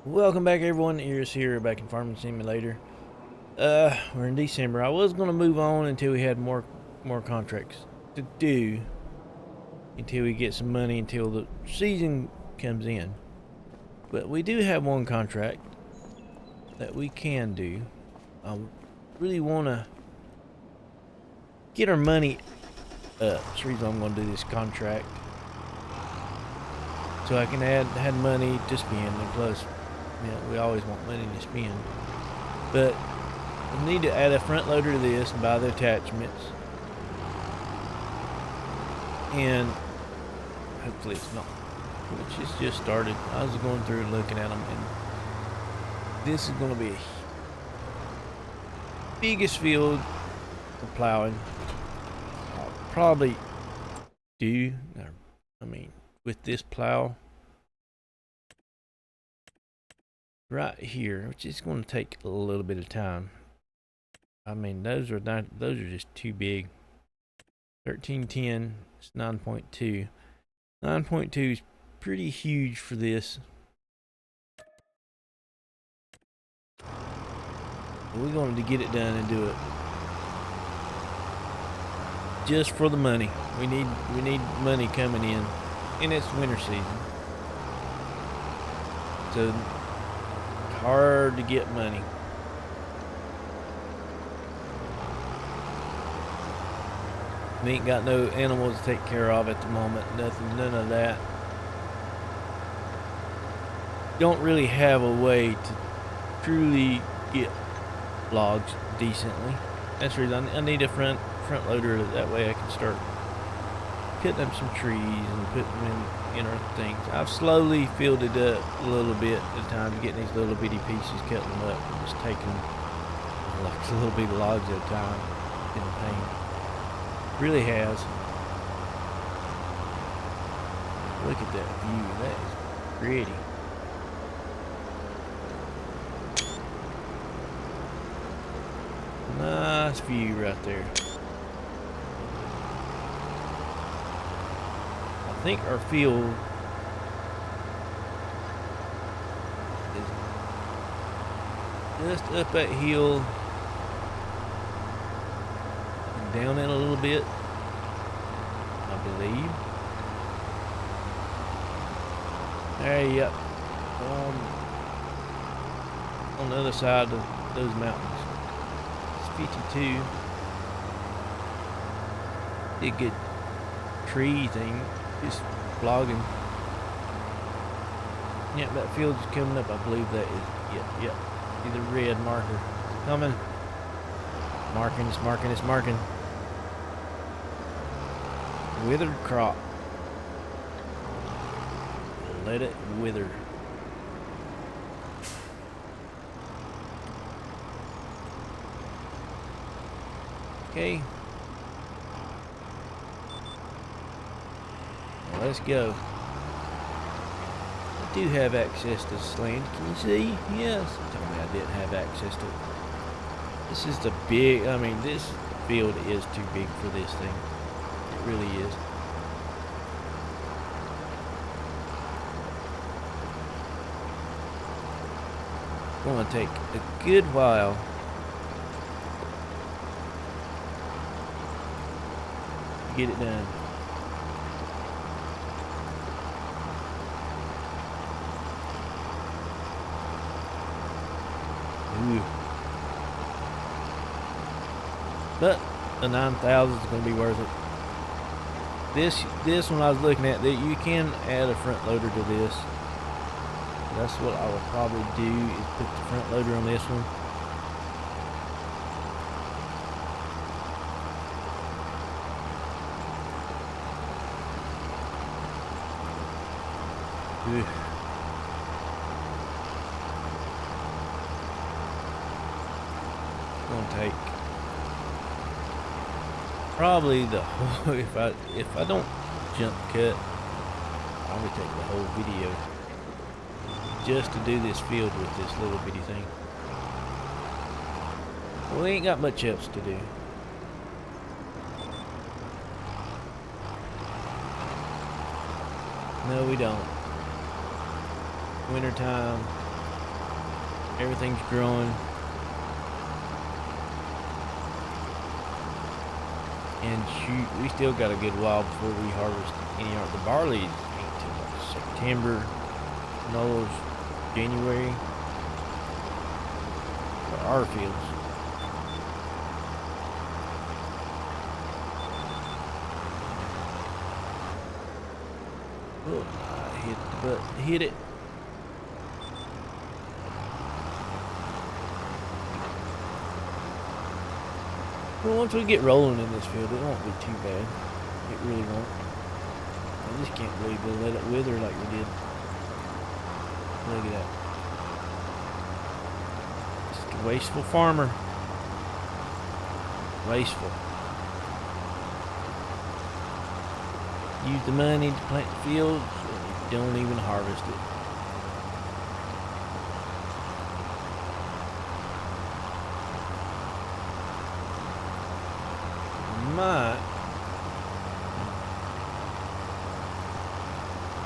Welcome back everyone, Iris here back in Farming Simulator. We're in December. I was gonna move on until we had more contracts to do, until we get some money, until the season comes in. But we do have one contract that we can do. I really wanna get our money up. That's the reason I'm gonna do this contract. So I can add money to spend, and plus, we always want money to spend. But we need to add a front loader to this and buy the attachments. And hopefully it's not, which is just started. I was going through and looking at them, and this is going to be a biggest field for plowing. I'll probably do, with this plow right here, which is going to take a little bit of time. Those are just too big. 1310 is 9.2. 9.2 is pretty huge for this. We're going to get it done and do it just for the money. We need money coming in, and it's winter season, so hard to get money. We ain't got no animals to take care of at the moment. None of that. Don't really have a way to truly get logs decently. That's the reason I need a front loader. That way I can start cutting up some trees and putting them in our things. I've slowly filled it up a little bit at a time, getting these little bitty pieces, cutting them up, and just taking like little bitty logs at a time. In the pain. Really has. Look at that view. That is pretty. Nice view right there. I think our field is just up that hill and down it a little bit, I believe. There, yep. On the other side of those mountains. It's 52. Did good tree thing. Just vlogging. Yep, that field's coming up. I believe that is. Yep. See the red marker coming. It's marking. Withered crop. Let it wither. Okay. Let's go. I do have access to this land. Can you see? Yes. Tell me I didn't have access to it. This is the big, this field is too big for this thing. It really is. It's going to take a good while to get it done. Ooh. But the 9,000 is going to be worth it. This one I was looking at, that you can add a front loader to this. That's what I will probably do, is put the front loader on this one. Ooh. Gonna take probably the whole, if I don't jump cut, I would take the whole video just to do this field with this little bitty thing. Well, we ain't got much else to do. No, we don't. Wintertime. Everything's growing. And shoot, we still got a good while before we harvest any of the barley. Ain't till like September, Noah's January for our fields. Oh, I hit it. Well, once we get rolling in this field, it won't be too bad. It really won't. I just can't believe they let it wither like we did. Look at that. Just a wasteful farmer. Wasteful. Use the money to plant the fields, and you don't even harvest it.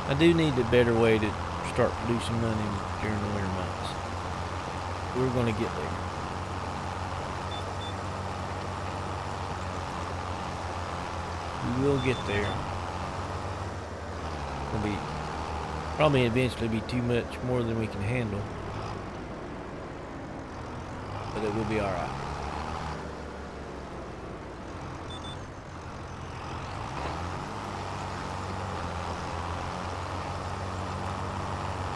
I do need a better way to start producing money during the winter months. We're going to get there. We will get there. It'll probably eventually be too much more than we can handle. But it will be alright.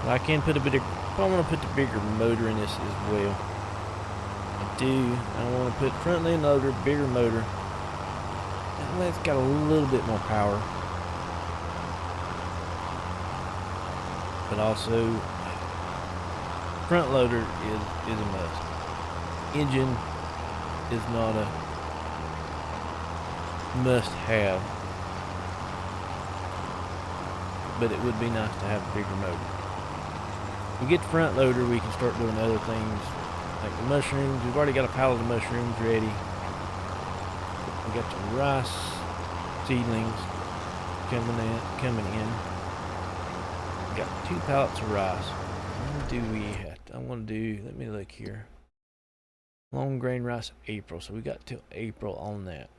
I can put a bit of, I want to put the bigger motor in this as well. I want to put front end loader, bigger motor. And that's got a little bit more power. But also, front loader is a must. Engine is not a must have. But it would be nice to have a bigger motor. We get the front loader, we can start doing other things like the mushrooms. We've already got a pallet of mushrooms ready. We got the rice seedlings coming in. We got 2 pallets of rice. When do we have to, I want to do, let me look here. Long grain rice April, so we got till April on that.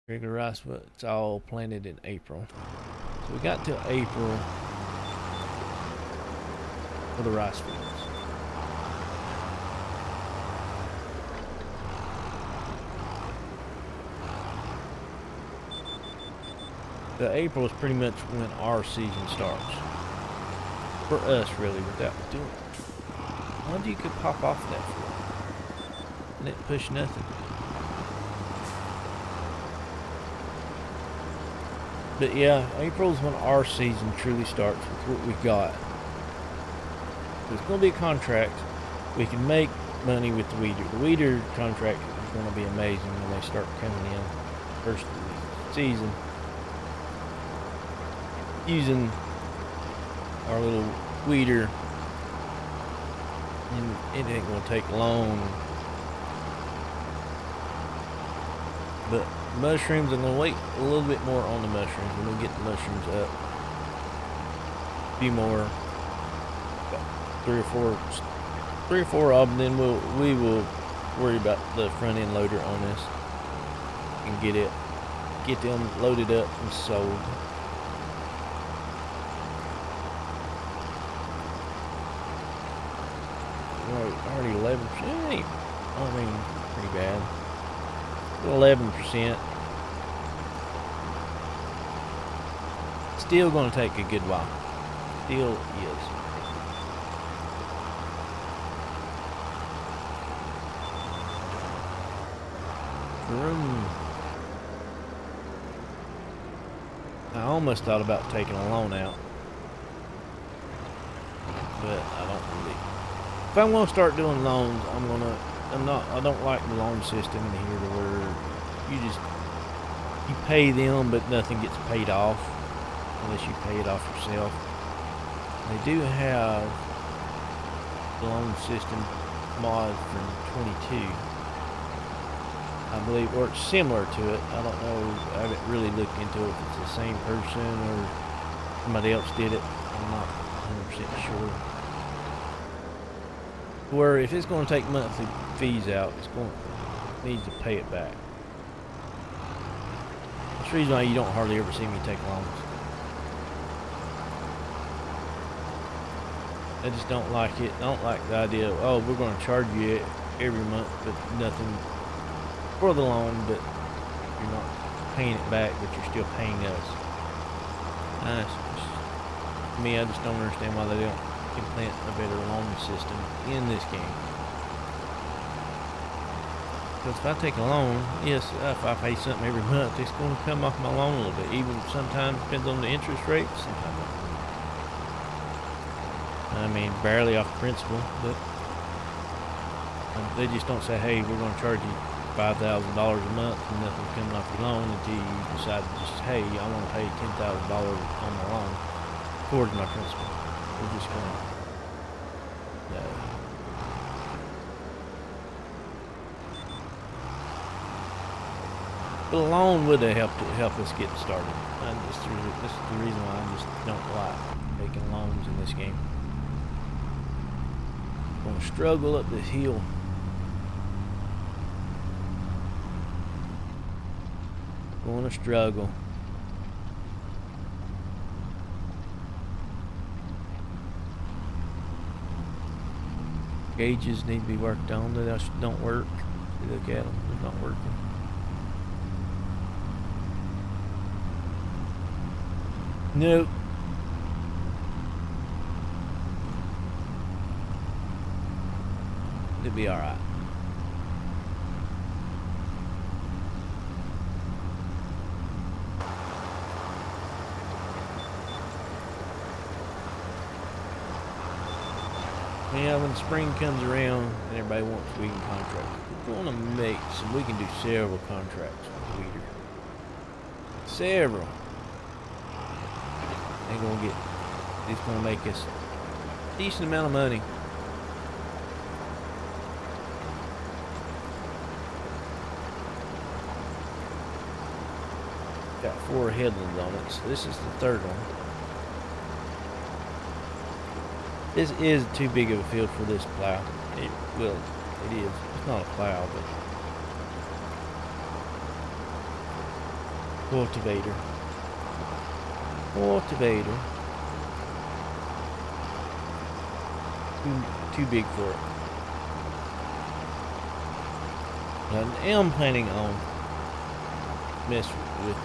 Regular rice, it's all planted in April. So we got till April for the rice fields. The April is pretty much when our season starts. For us, really, without doing it. What you could pop off that for? And it push nothing. But yeah, April's when our season truly starts with what we got. So it's going to be a contract. We can make money with the weeder. The weeder contract is going to be amazing when they start coming in first of the season. Using our little weeder, and it ain't going to take long. But mushrooms, I'm going to wait a little bit more on the mushrooms. When we get the mushrooms up, a few more, about three or four of them, then we will worry about the front end loader on this and get them loaded up and sold. Already 11%. I mean, pretty bad. 11%. Still going to take a good while. Still is. I almost thought about taking a loan out, but I don't really. If I'm going to start doing loans, I don't like the loan system in here to where you pay them, but nothing gets paid off unless you pay it off yourself. They do have the loan system mod from 22, I believe, or it's similar to it. I don't know. I haven't really looked into it if it's the same person or somebody else did it. I'm not 100% sure. Where if it's going to take monthly fees out, it's going to need to pay it back. That's the reason why you don't hardly ever see me take loans. I just don't like it. I don't like the idea of, oh, we're going to charge you it every month, but nothing for the loan, but you're not paying it back, but you're still paying us. To me, I just don't understand why they don't implant a better loan system in this game. Because if I take a loan, yes, if I pay something every month, it's going to come off my loan a little bit. Even sometimes depends on the interest rate. Sometimes, I mean, barely off principal, but they just don't say, hey, we're going to charge you $5,000 a month and nothing's coming off your loan until you decide to just, hey, I want to pay $10,000 on my loan towards my principal. We're just going to, no. But a loan would have helped us get started. This is the reason why I just don't like making loans in this game. I'm gonna struggle up this hill. Gonna struggle. Gauges need to be worked on. They just don't work. You look at them, they're not working. Nope. It'll be alright. Yeah, when spring comes around and everybody wants weeding contracts, we're going to make some. We can do several contracts with weeder. Several. They're going to get. It's going to make us a decent amount of money. Got 4 headlands on it, so this is the 3rd one. This is too big of a field for this plow. It is. It's not a plow, but cultivator. Cultivator. Too big for it. Now, I am planning on mess with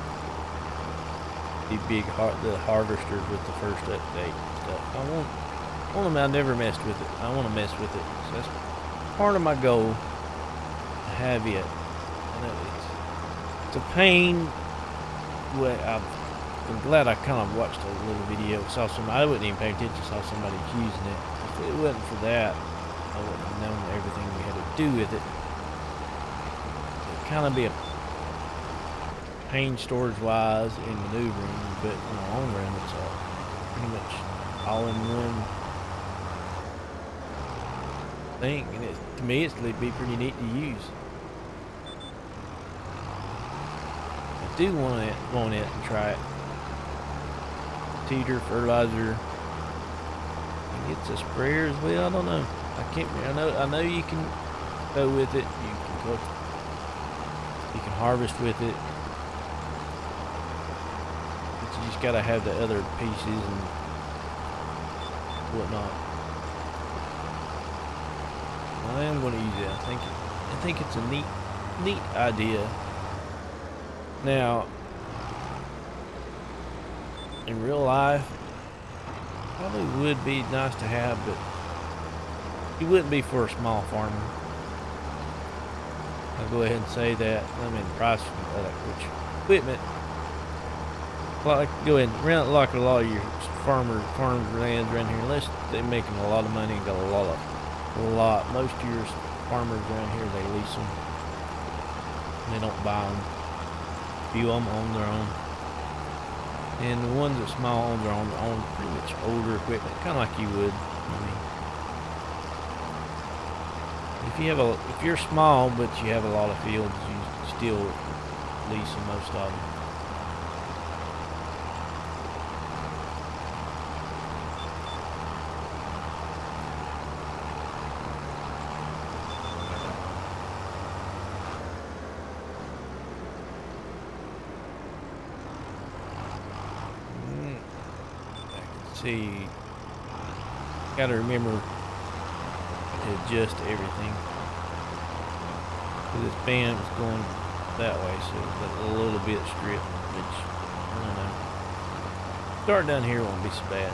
the harvesters with the first update stuff. I want them. I never messed with it. I want to mess with it. So that's part of my goal to have it. I know it's a pain. I'm glad I kind of watched a little video. I wouldn't even pay attention. Saw somebody using it. If it wasn't for that, I wouldn't have known everything we had to do with it. It'd kind of be a pain storage wise and maneuvering, but in the long run, it's pretty much all in one thing, and to me it'd be pretty neat to use. I do want it and try it. Teeter, fertilizer. It's a sprayer as well. I don't know. I can't. I know you can go with it. You can harvest with it. But you just gotta have the other pieces and whatnot. I am going to use it. I think it's a neat idea. Now, in real life, probably would be nice to have, but it wouldn't be for a small farmer. I'll go ahead and say that. I mean, the price of equipment. Like, go ahead and rent like a lot of your farm lands around here, unless they're making a lot of money and got a lot. Most of your farmers around here, they lease them. They don't buy them. A few of them own their own. And the ones that small own their own pretty much older equipment, kind of like you would. I mean, if you're small but you have a lot of fields, you still lease them, most of them. see. Gotta remember to adjust everything. So this band is going that way, so it's a little bit stripped, which, I don't know. Start down here won't be so bad.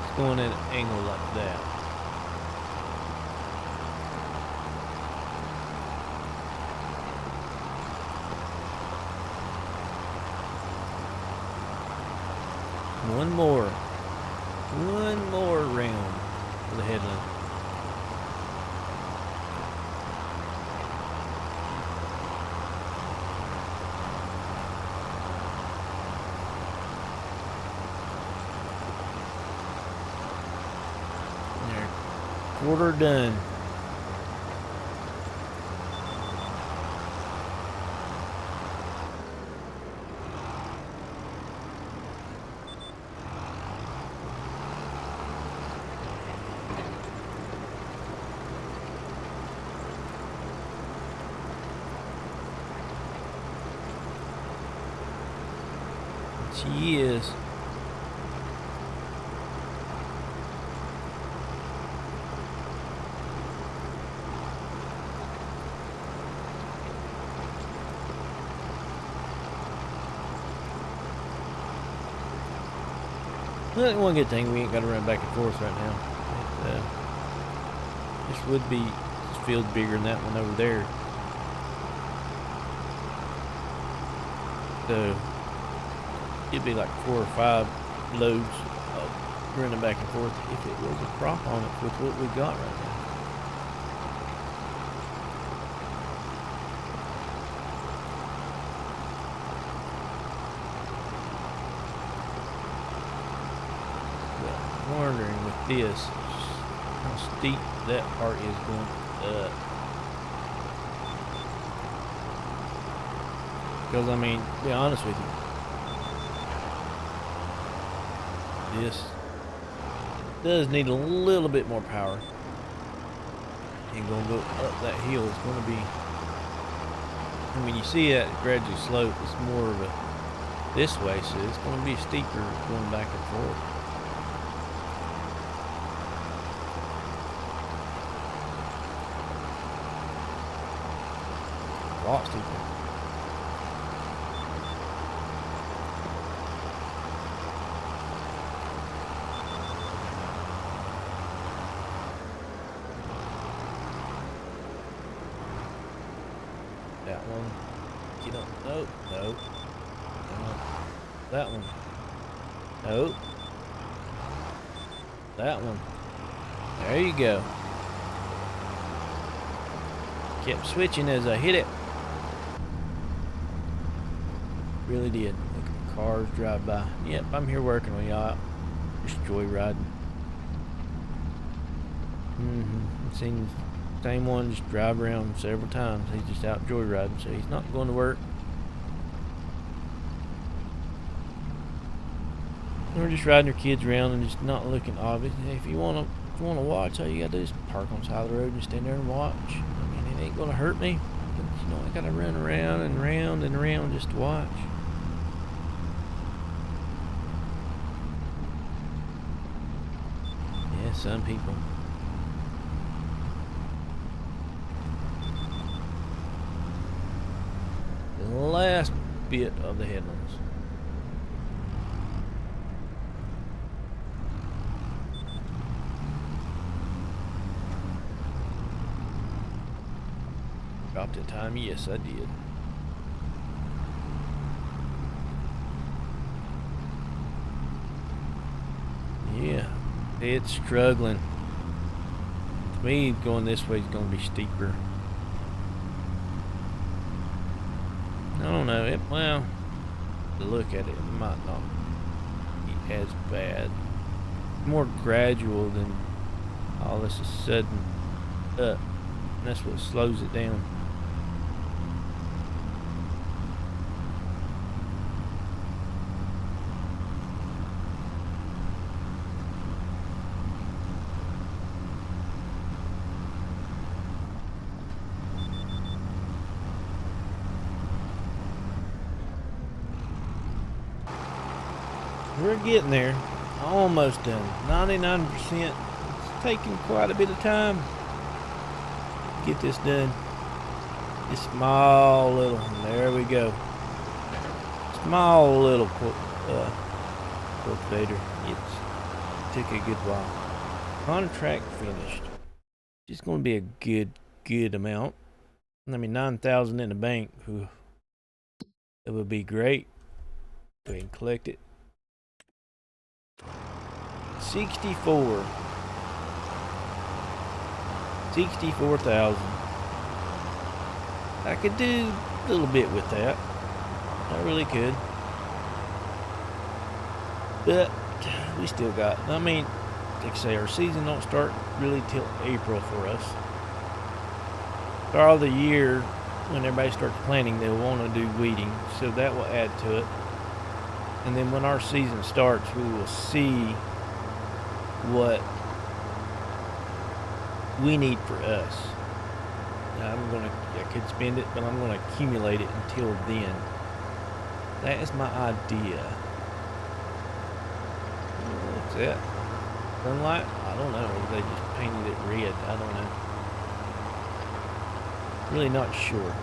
It's going at an angle like that. One more round for the headland. There, quarter done. She is. Well, one good thing, we ain't got to run back and forth right now. This would be, this field's bigger than that one over there. So it'd be like 4 or 5 loads of running back and forth if it was a crop on it with what we got right now. But I'm wondering with this, how steep that part is going up. Because, I mean, to be honest with you, this does need a little bit more power. Ain't gonna go up that hill. It's gonna be, and when you see that gradual slope, it's more of a this way, so it's gonna be steeper going back and forth. A lot steeper. That one. Get up. Nope. Nope. That one. Nope. That one. There you go. Kept switching as I hit it. Really did. Look at the cars drive by. Yep, I'm here working with y'all. Just joyriding. Seen the same one just drive around several times. He's just out joyriding, so he's not going to work. We're just riding our kids around and just not looking obvious. If you wanna watch, all you gotta do is park on the side of the road and stand there and watch. I mean, it ain't gonna hurt me. But, you know, I gotta run around and round and around just to watch. Yeah, some people. The last bit of the headlands. Dropped in time? Yes, I did. Yeah, it's struggling. To me, going this way is going to be steeper. I don't know. Well, to look at it, it might not be as bad. More gradual than all this is sudden up. And that's what slows it down. We're getting there. Almost done. 99%. It's taking quite a bit of time to get this done. This small little, there we go. Small little cultivator. It took a good while. Contract finished. Just going to be a good amount. I mean, 9,000 in the bank. Ooh, it would be great. Go ahead and collect it. 64,000. I could do a little bit with that. I really could. But we still got, I mean, like I say, our season don't start really till April for us. Start of the year, when everybody starts planting, they'll want to do weeding, so that will add to it. And then when our season starts, we will see what we need for us. Now I could spend it, but I'm gonna accumulate it until then. That is my idea. What's that? Sunlight? I don't know. They just painted it red. I don't know. Really not sure.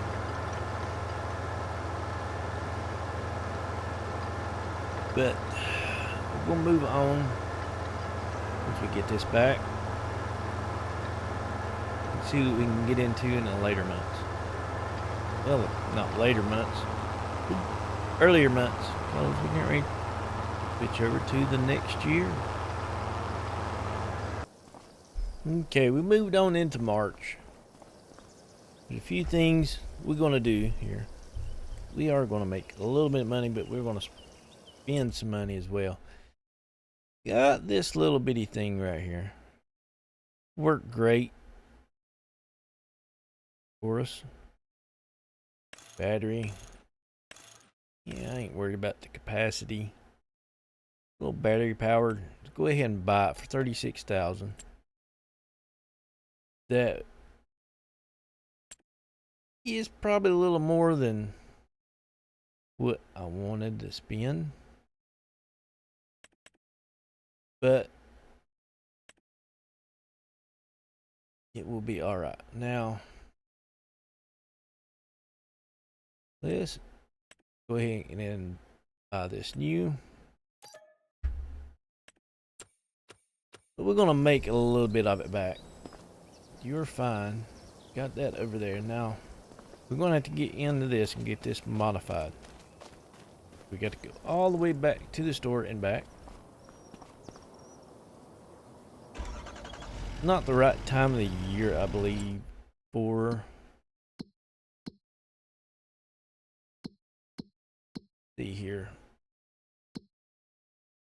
But we're gonna move on once we get this back. Let's see what we can get into in the later months. Well, not later months. Earlier months. Because we can't ready to switch over to the next year. Okay, we moved on into March. There's a few things we're going to do here. We are going to make a little bit of money, but we're going to spend some money as well. Got this little bitty thing right here. Worked great for us. Battery. Yeah, I ain't worried about the capacity. A little battery powered. Let's go ahead and buy it for $36,000. That is probably a little more than what I wanted to spend, but it will be all right. Now, let's go ahead and buy this new. But we're gonna make a little bit of it back. You're fine. Got that over there. Now, we're gonna have to get into this and get this modified. We got to go all the way back to the store and back. Not the right time of the year, I believe, for see here.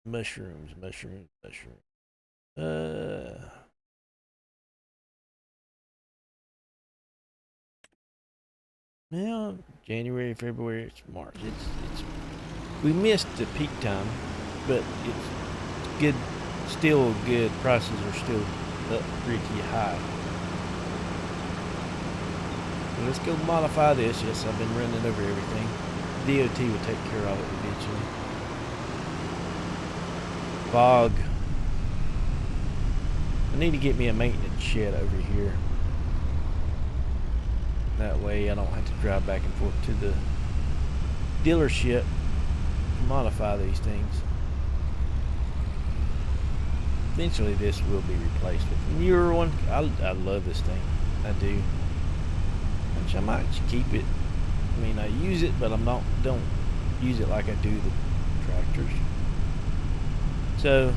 Mushrooms. Now, January, February, it's March. It's we missed the peak time, but it's good. Still good. Prices are still up pretty high. So let's go modify this. Yes, I've been running over everything. DOT will take care of it eventually. Fog. I need to get me a maintenance shed over here. That way I don't have to drive back and forth to the dealership to modify these things. Eventually this will be replaced with a newer one. I love this thing. I do. Which I might just keep it. I mean, I use it, but don't use it like I do the tractors. So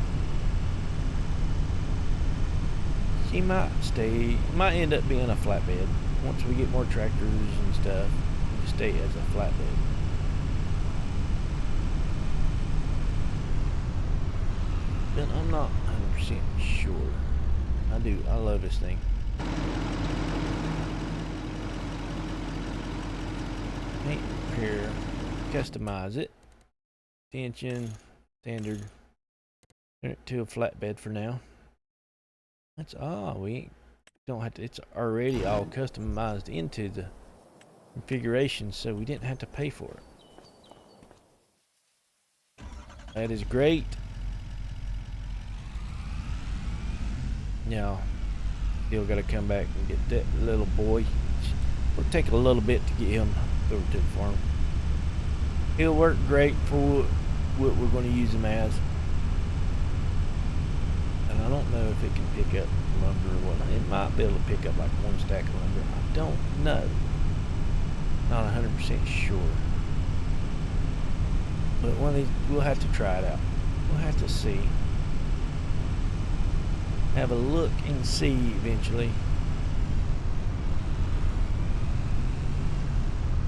she might stay. It might end up being a flatbed. Once we get more tractors and stuff, it'll stay as a flatbed. But I'm not 100% sure. I love this thing. Paint, repair, customize it. Tension, standard. Turn it to a flatbed for now. That's we don't have to. It's already all customized into the configuration, so we didn't have to pay for it. That is great. Now, still got to come back and get that little boy. It'll take a little bit to get him over to the farm. He'll work great for what we're going to use him as. And I don't know if it can pick up lumber or what. It might be able to pick up like one stack of lumber. I don't know. Not 100% sure. But one of these, we'll have to try it out. We'll have to see. Have a look and see eventually.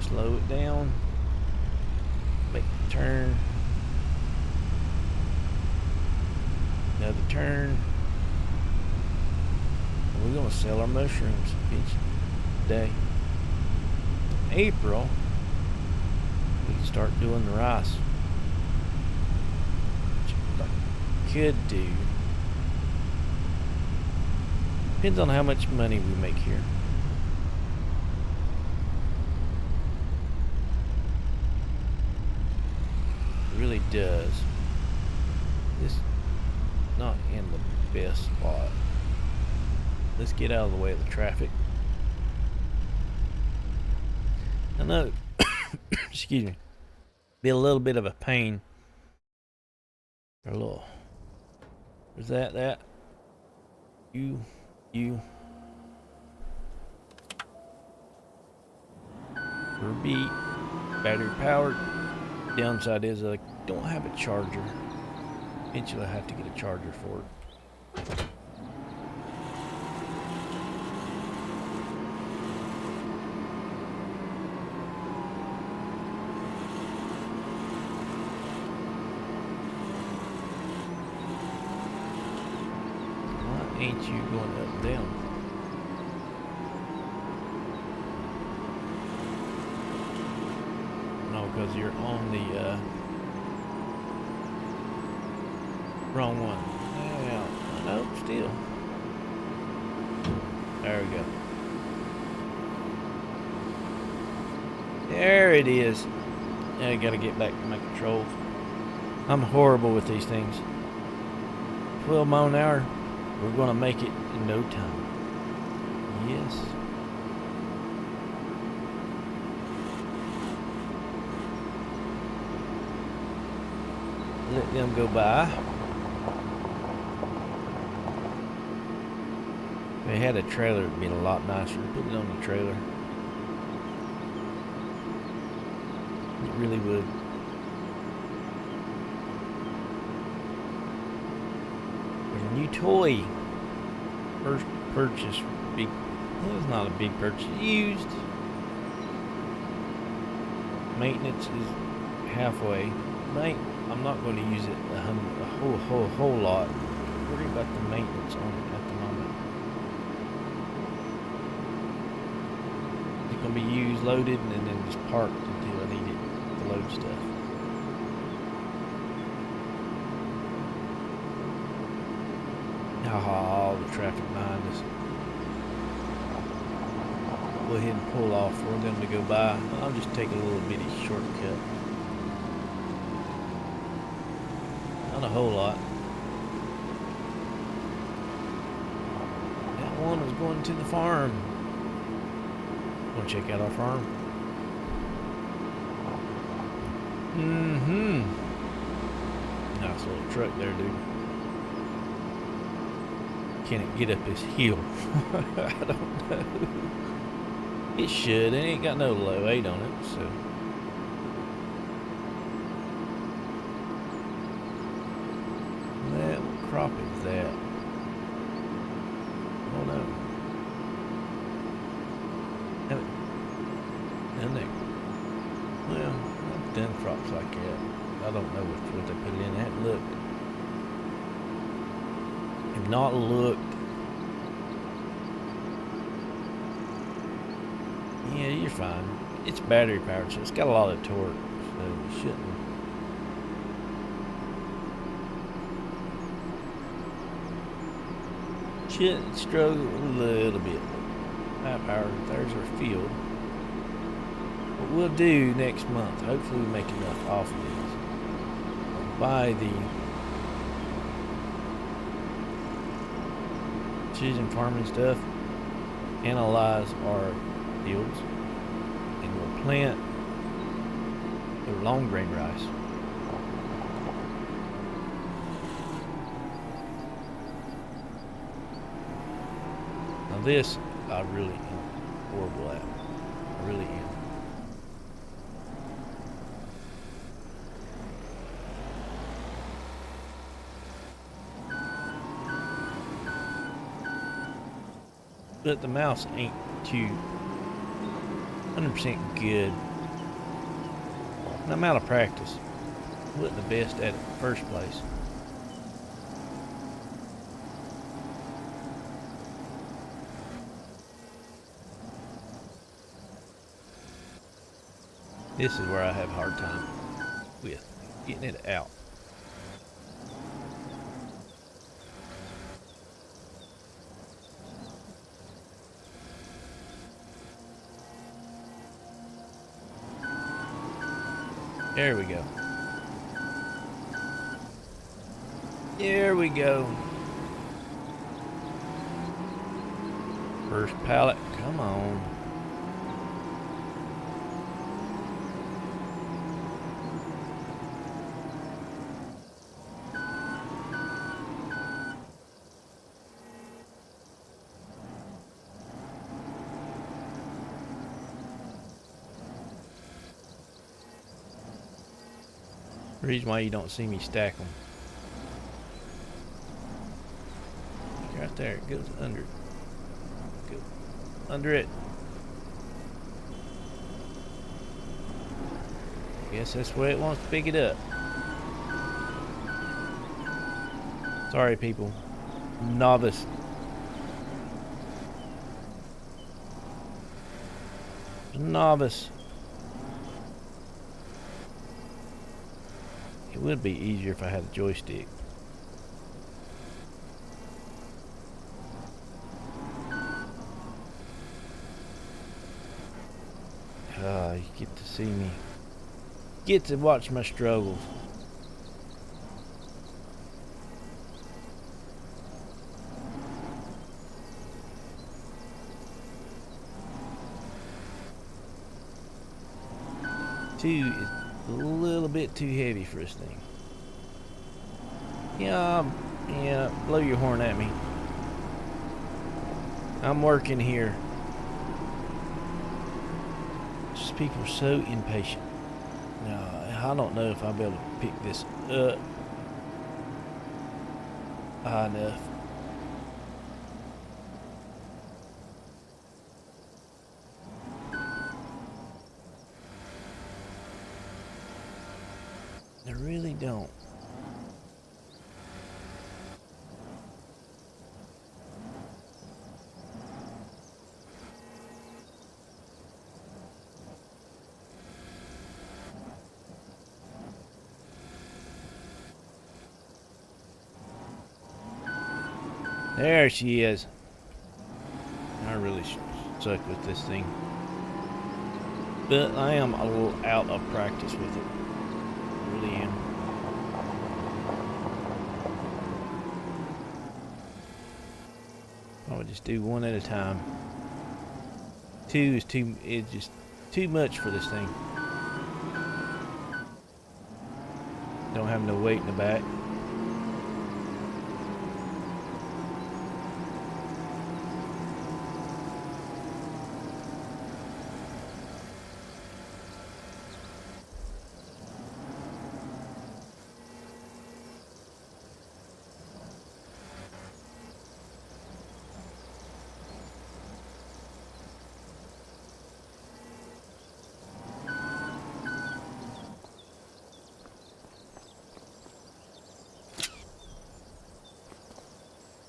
Slow it down. Make the turn. Another turn. And we're gonna sell our mushrooms today. In April, we can start doing the rice. Which I could do. Depends on how much money we make here. It really does. This not in the best spot. Let's get out of the way of the traffic. I know, excuse me, be a little bit of a pain. Or a little. Is that? You. For beat, battery powered. Downside is I don't have a charger. Eventually I have to get a charger for it. Why ain't you going up and down? No, because you're on the wrong one. Yeah, nope, still. There we go. There it is. Now I gotta get back to my controls. I'm horrible with these things. 12 miles an hour. We're gonna make it in no time. Yes. Let them go by. If they had a trailer, it'd be a lot nicer. Put it on the trailer. It really would. There's a new toy. First purchase. Big. Well, it's not a big purchase. Used. Maintenance is halfway. I'm not going to use it a whole lot. Worry about the maintenance on it at the moment. It's going to be used, loaded, and then just parked until I need it to load stuff. All the traffic behind us. Go ahead and pull off for them to go by. I'll just take a little bitty shortcut. Not a whole lot. That one was going to the farm. Want to check out our farm? Nice little truck there, dude. Can it get up this hill? I don't know. It should. It ain't got no low 8 on it, so. What crop is that? I don't know. Well, I've done crops like that. I don't know what they put in. I haven't looked. Have not looked. Yeah, you're fine. It's battery powered, so it's got a lot of torque, so it shouldn't. Shouldn't struggle a little bit. High power. There's our field. What we'll do next month, hopefully we make enough off of these. buy the precision farming stuff, analyze our fields, and we'll plant the long grain rice. Now this I really am horrible at. I really am. But the mouse ain't too 100% good. And I'm out of practice. I wasn't the best at it in the first place. This is where I have a hard time with getting it out. There we go. There we go. First pallet, come on. The reason why you don't see me stack them. Right there, it goes under it. Go under it. Guess that's the way it wants to pick it up. Sorry, people. Novice. Novice. It would be easier if I had a joystick. You get to see me. Get to watch my struggles. Two is a little bit too heavy for this thing. Yeah, blow your horn at me. I'm working here. Just people are so impatient. Now, I don't know if I'll be able to pick this up high enough. I really don't. There she is. I really suck with this thing. But I am a little out of practice with it. I really am. I would just do one at a time. Two is just too much for this thing. Don't have no weight in the back.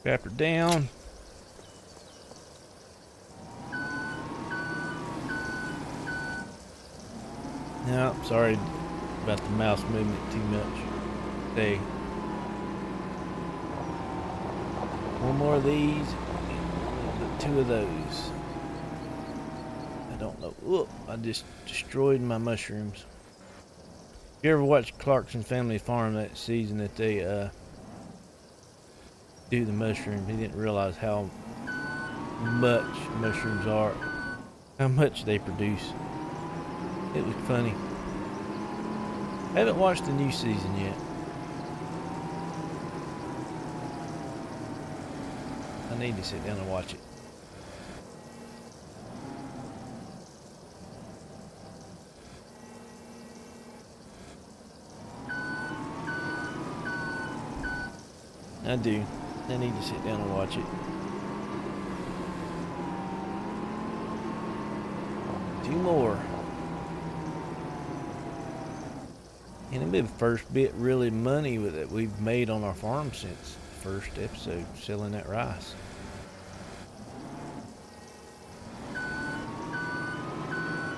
Strap her down. No, sorry about the mouse movement too much. Hey. One more of these, and two of those. I don't know. Whoop, I just destroyed my mushrooms. you ever watch Clarkson Family Farm that season that they do the mushrooms, he didn't realize how much mushrooms are, how much they produce. It was funny. I haven't watched the new season yet. I need to sit down and watch it. I do. I need to sit down and watch it. Two more. And it'll be the first bit really money with it we've made on our farm since the first episode, selling that rice.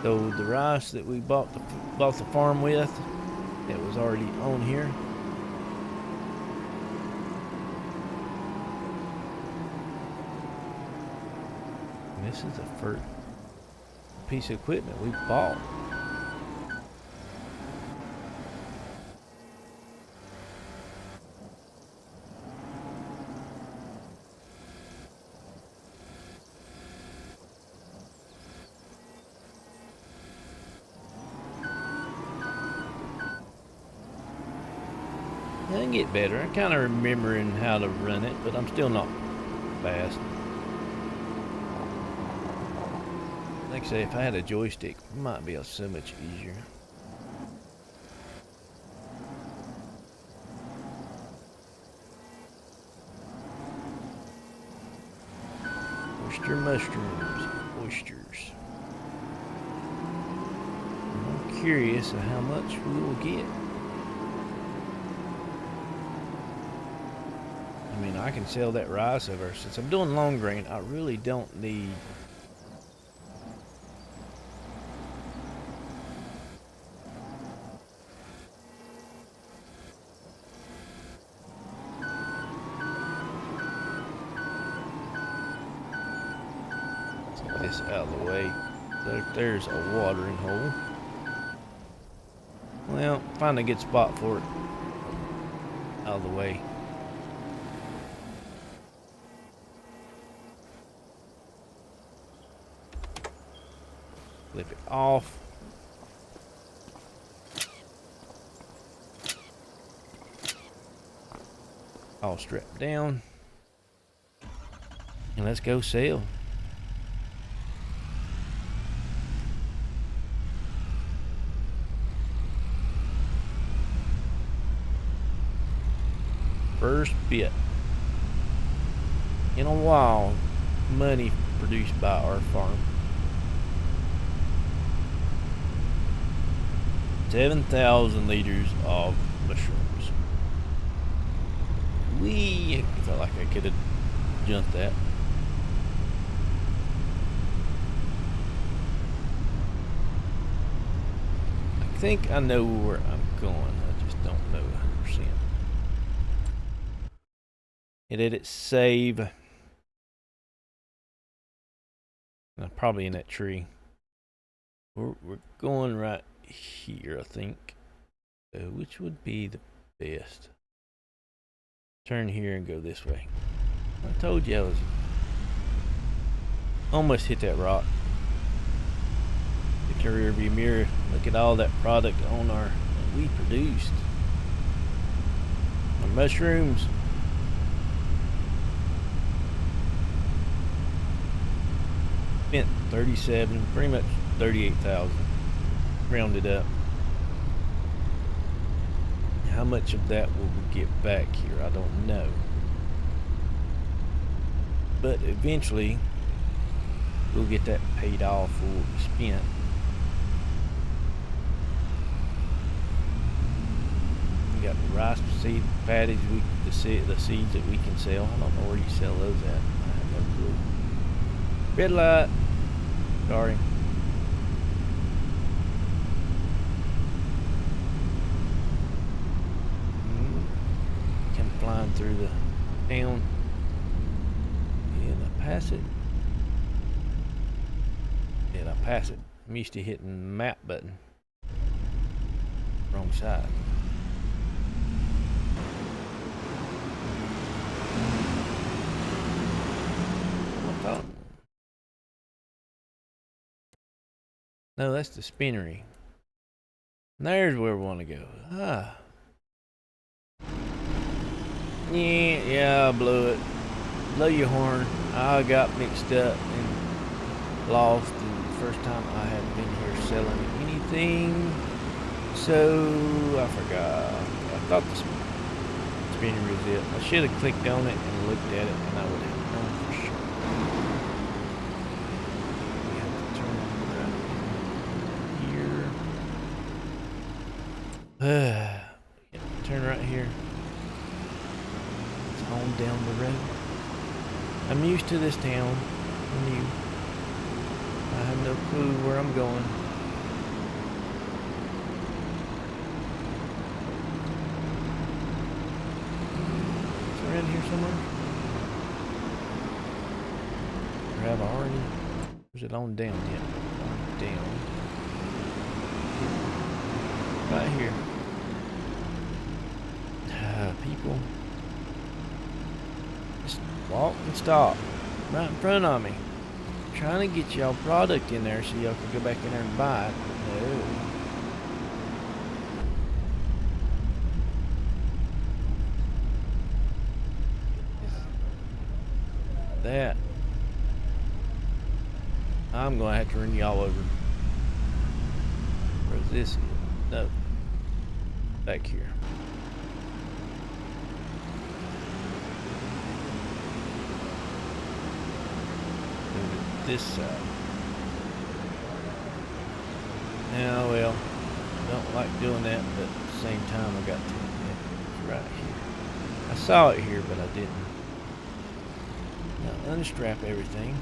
So the rice that we bought the farm with, it was already on here. And this is the first piece of equipment we bought. I can get better. I'm kind of remembering how to run it, but I'm still not fast. Like I say, if I had a joystick, it might be so much easier. Oyster mushrooms, oysters. I'm curious of how much we will get. I mean, I can sell that rice over. Since I'm doing long grain, I really don't need this out of the way. There's a watering hole. Well, find a good spot for it out of the way. Flip it off. All strapped down. And let's go sell. First bit in a while, money produced by our farm. 7,000 liters of mushrooms. I felt like I could have jumped that. I think I know where I'm going. I just don't know 100%. Hit it, save. Probably in that tree. We're going right here, I think. So which would be the best? Turn here and go this way. I told you I was almost hit that rock. Look in the rearview mirror. Look at all that product on that we produced. Our mushrooms. Spent 37, pretty much 38,000. Rounded up. How much of that will we get back here? I don't know. But eventually, we'll get that paid off for what we spent. We got the rice seed patties, the seeds that we can sell. I don't know where you sell those at. I have no clue. Red light. Sorry. Come flying through the town. And I pass it. And I pass it. I'm used to hitting the map button. Wrong side. Oh. No, that's the spinnery. There's where we want to go. Ah. Yeah, I blew it. Blow your horn. I got mixed up and lost. And the first time I had been here selling anything. So, I forgot. I thought the spinnery was it. I should have clicked on it and looked at it, and I would have known for sure. We have to turn right here. Turn right here. It's on down the road. I'm used to this town. I'm new. I have no clue where I'm going. Around here somewhere? Or have I already? Or is it on down yet? On down. Right here. People. Just walk and stop. Right in front of me. I'm trying to get y'all product in there so y'all can go back in there and buy it. But no. That I'm gonna have to run y'all over. Where's this? No, back here. Move it this side. Now, well, don't like doing that, but at the same time, I got to. It's right here. I saw it here, but I didn't. Now unstrap everything.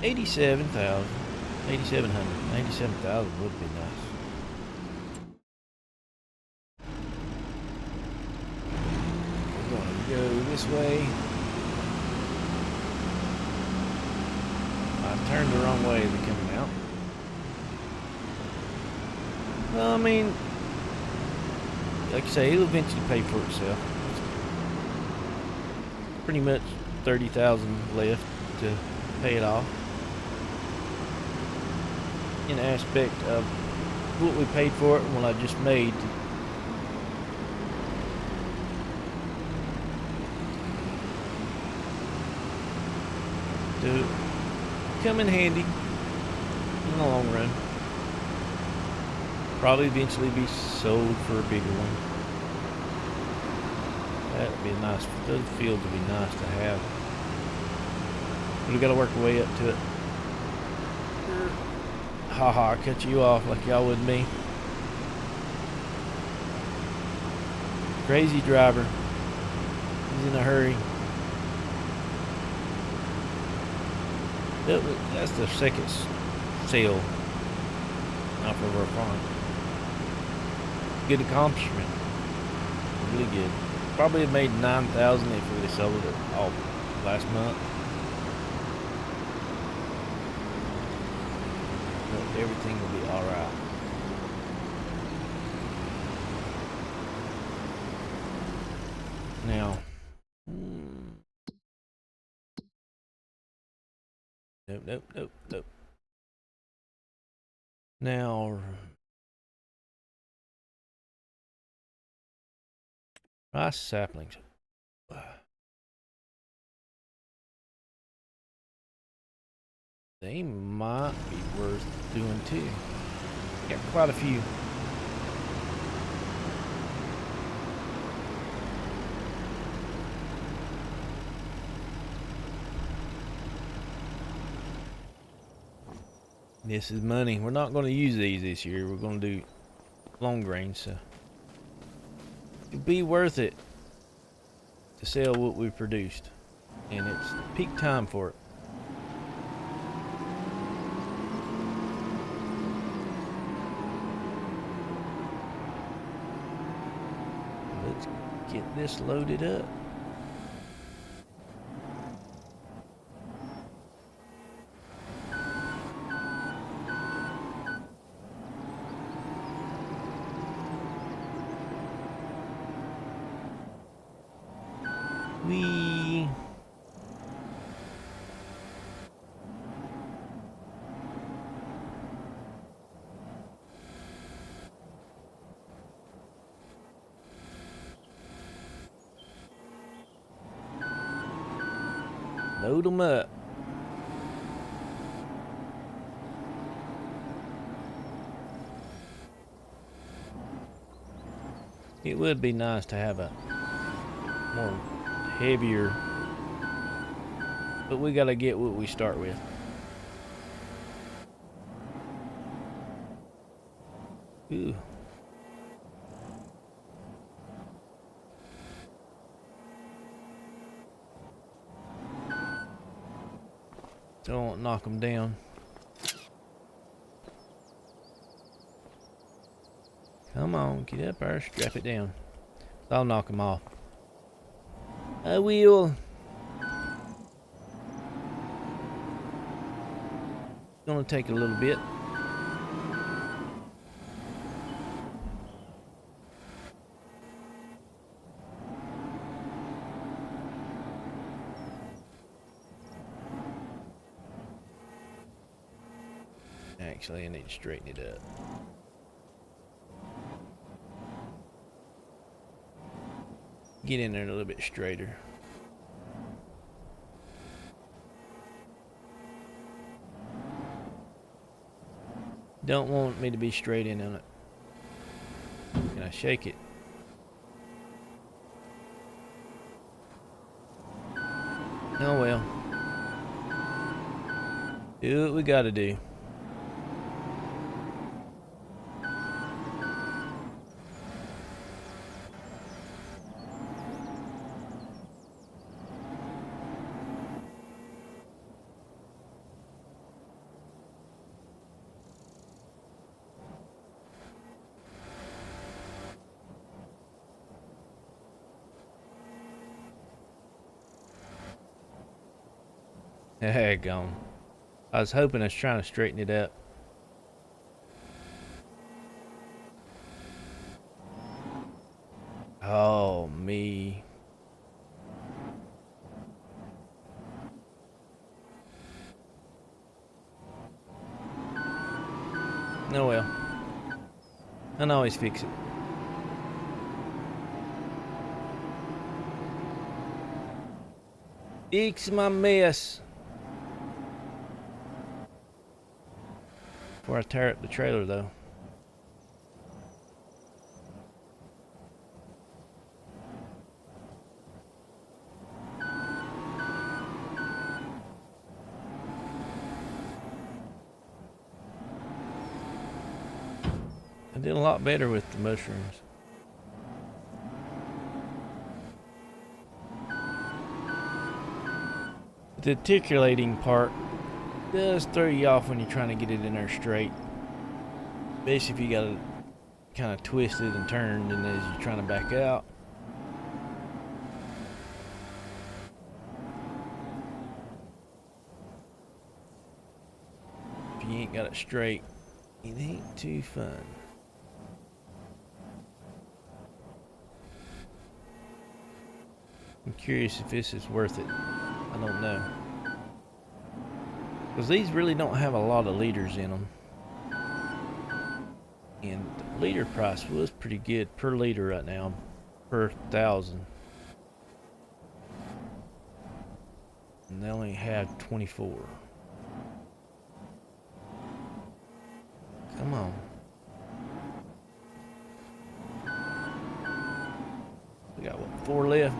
87,000, 8,700, 97,000 would be nice. We're going to go this way. I turned the wrong way as they're coming out. Well, I mean, like I say, it'll eventually pay for itself. Pretty much 30,000 left to pay it off. In aspect of what we paid for it and what I just made. To come in handy in the long run. Probably eventually be sold for a bigger one. That'd be nice. Those fields would be nice to have. But we gotta work our way up to it. Haha, I cut you off like y'all would me. Crazy driver. He's in a hurry. That's the second sale off of our farm. Good accomplishment. Really good. Probably have made 9,000 if we'd have sold it all last month. But everything will be alright. Now, nope. Now, rice saplings. They might be worth doing too. Got quite a few. This is money. We're not going to use these this year. We're going to do long grain, so it'd be worth it to sell what we produced, and it's peak time for it. Let's get this loaded up. We load them up. It would be nice to have a more heavier, but we gotta get what we start with. Ooh. Don't knock them down. Come on, get up there, strap it down. I'll knock them off. I will. Gonna take a little bit. Actually, I need to straighten it up. Get in there a little bit straighter. Don't want me to be straight in on it. Can I shake it? Oh well. Do what we gotta do. Gone. I was hoping I was trying to straighten it up. Oh, me. Oh well. I can always fix it. Fix my mess. Before I tear up the trailer, though. I did a lot better with the mushrooms. The articulating part does throw you off when you're trying to get it in there straight. Especially if you got it kind of twisted and turned and as you're trying to back out. If you ain't got it straight, it ain't too fun. I'm curious if this is worth it. I don't know. Because these really don't have a lot of liters in them. And the liter price was pretty good per liter right now, per 1,000. And they only have 24. Come on. We got what, 4 left?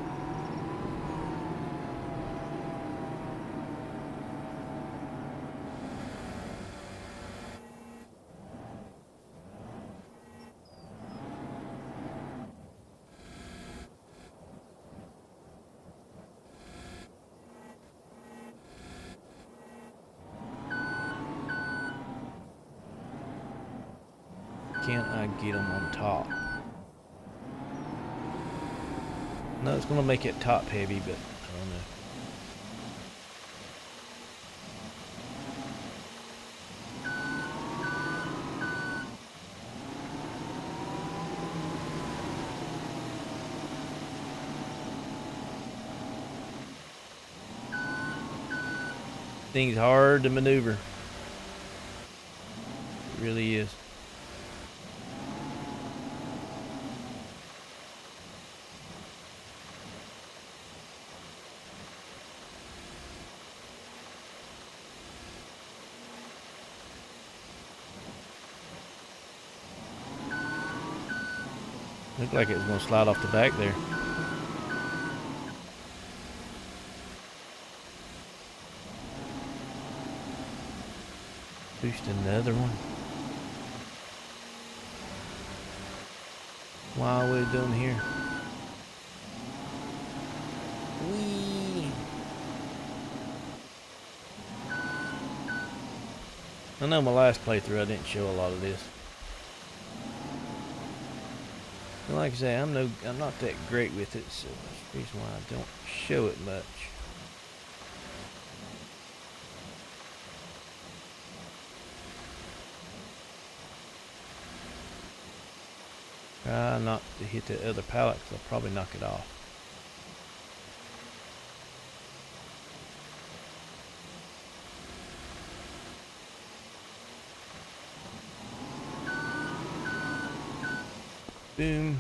Can I get them on top? No, it's gonna make it top heavy, but I don't know. Thing's hard to maneuver. It really is. Looked like it was going to slide off the back there. Boost another one. Why are we doing here? Whee! I know my last playthrough I didn't show a lot of this. And like I say, I'm not that great with it, so that's the reason why I don't show it much. Try not to hit the other pallet because I'll probably knock it off. Boom.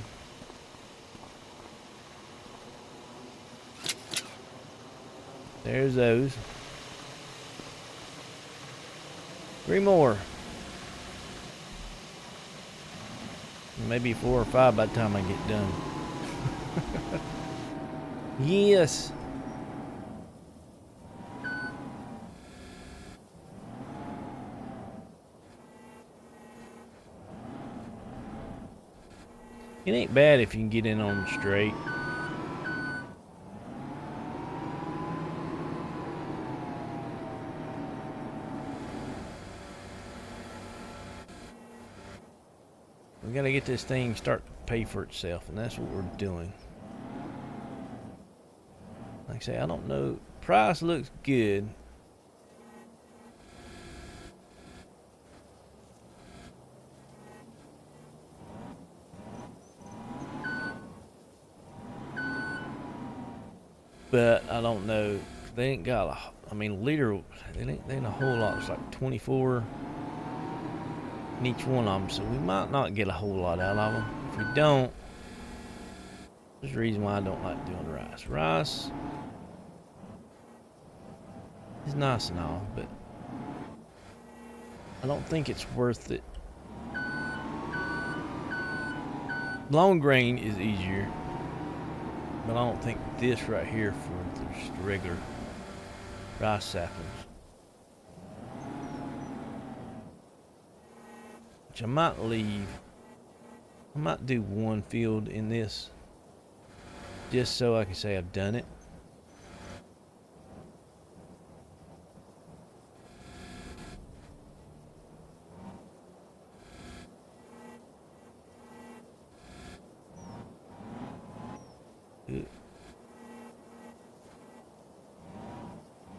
There's those. 3 more. Maybe 4 or 5 by the time I get done. Yes. It ain't bad if you can get in on them straight. We gotta get this thing start to pay for itself, and that's what we're doing. Like I say, I don't know. Price looks good. But I don't know. They ain't got a, I mean, liter, they ain't a whole lot. It's like 24 in each one of them, so we might not get a whole lot out of them. If we don't, there's a reason why I don't like doing rice. Rice is nice and all, but I don't think it's worth it. Long grain is easier, but I don't think this right here for just regular rice saplings. Which I might leave. I might do one field in this, just so I can say I've done it.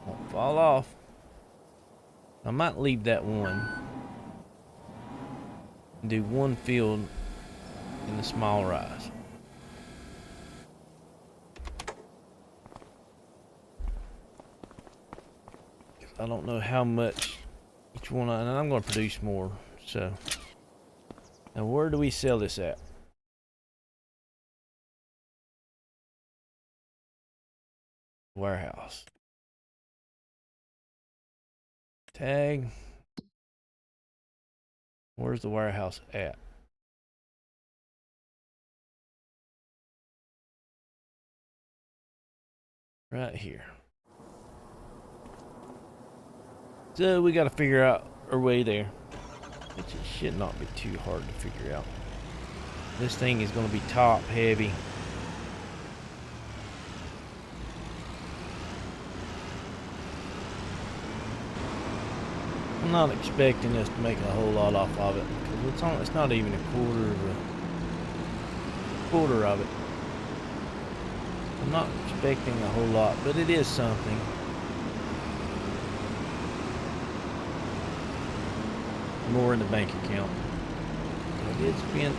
Won't fall off. I might leave that one and do one field in the small rice. I don't know how much each one, and I'm going to produce more. So now where do we sell this at? Warehouse. Tag. Where's the warehouse at? Right here. So we got to figure out our way there, which it should not be too hard to figure out. This thing is going to be top heavy. I'm not expecting us to make a whole lot off of it because it's not even a quarter of it. I'm not expecting a whole lot, but it is something. More in the bank account. I did spend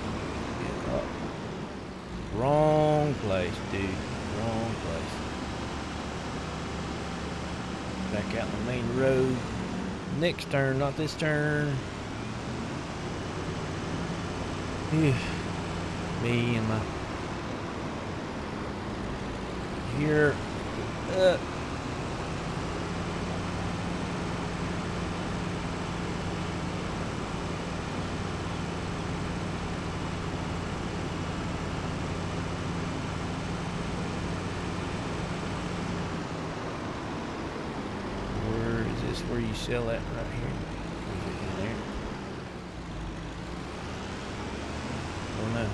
wrong place, dude. Wrong place. Back out on the main road. Next turn, not this turn. Phew. Me and my here. Where you sell that right here? Is it in there? Oh no.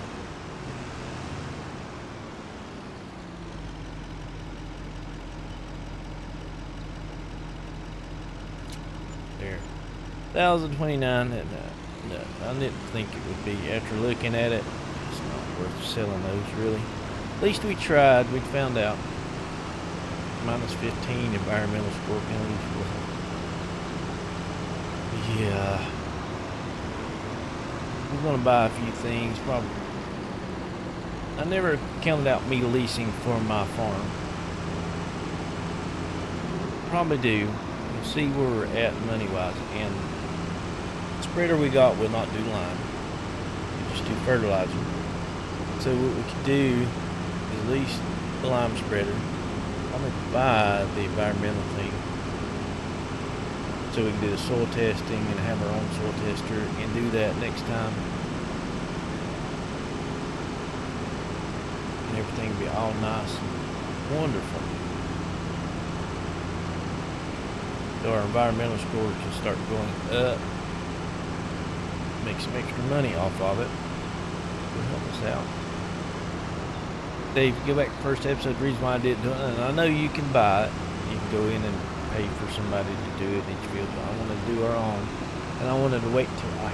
There. 1,029. No, I didn't think it would be. After looking at it, it's not worth selling those really. At least we tried. We found out. Minus 15 environmental score penalties. Yeah, we're gonna buy a few things. Probably. I never counted out me leasing for my farm. Probably do. We'll see where we're at money-wise. And the spreader we got will not do lime. We just do fertilizer. So what we could do is lease the lime spreader. I'm gonna buy the environmental thing. So we can do the soil testing and have our own soil tester and do that next time. And everything will be all nice and wonderful. So our environmental score can start going up. Make some extra money off of it. It'll help us out. Dave, go back to the first episode, the reason why I didn't do it, and I know you can buy it. You can go in and pay for somebody to do it in each field, but I want to do our own, and I wanted to wait till I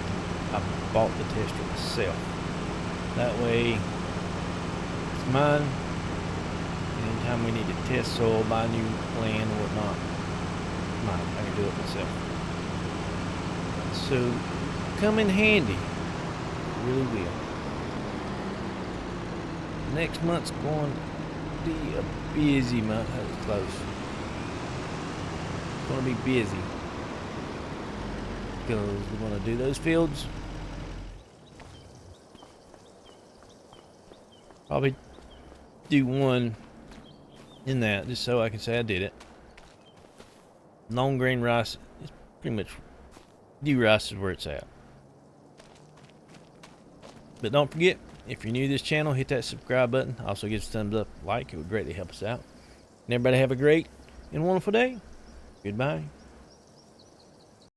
bought the tester myself. That way, it's mine. Anytime we need to test soil, buy new land or whatnot, mine. I can do it myself. So, come in handy. It really will. Next month's going to be a busy month. That was close. Going to be busy because we're going to do those fields. Probably do one in that just so I can say I did it. Long grain rice is pretty much new rice is where it's at. But don't forget, if you're new to this channel, hit that subscribe button. Also give us a thumbs up, like. It would greatly help us out. And everybody have a great and wonderful day. Goodbye.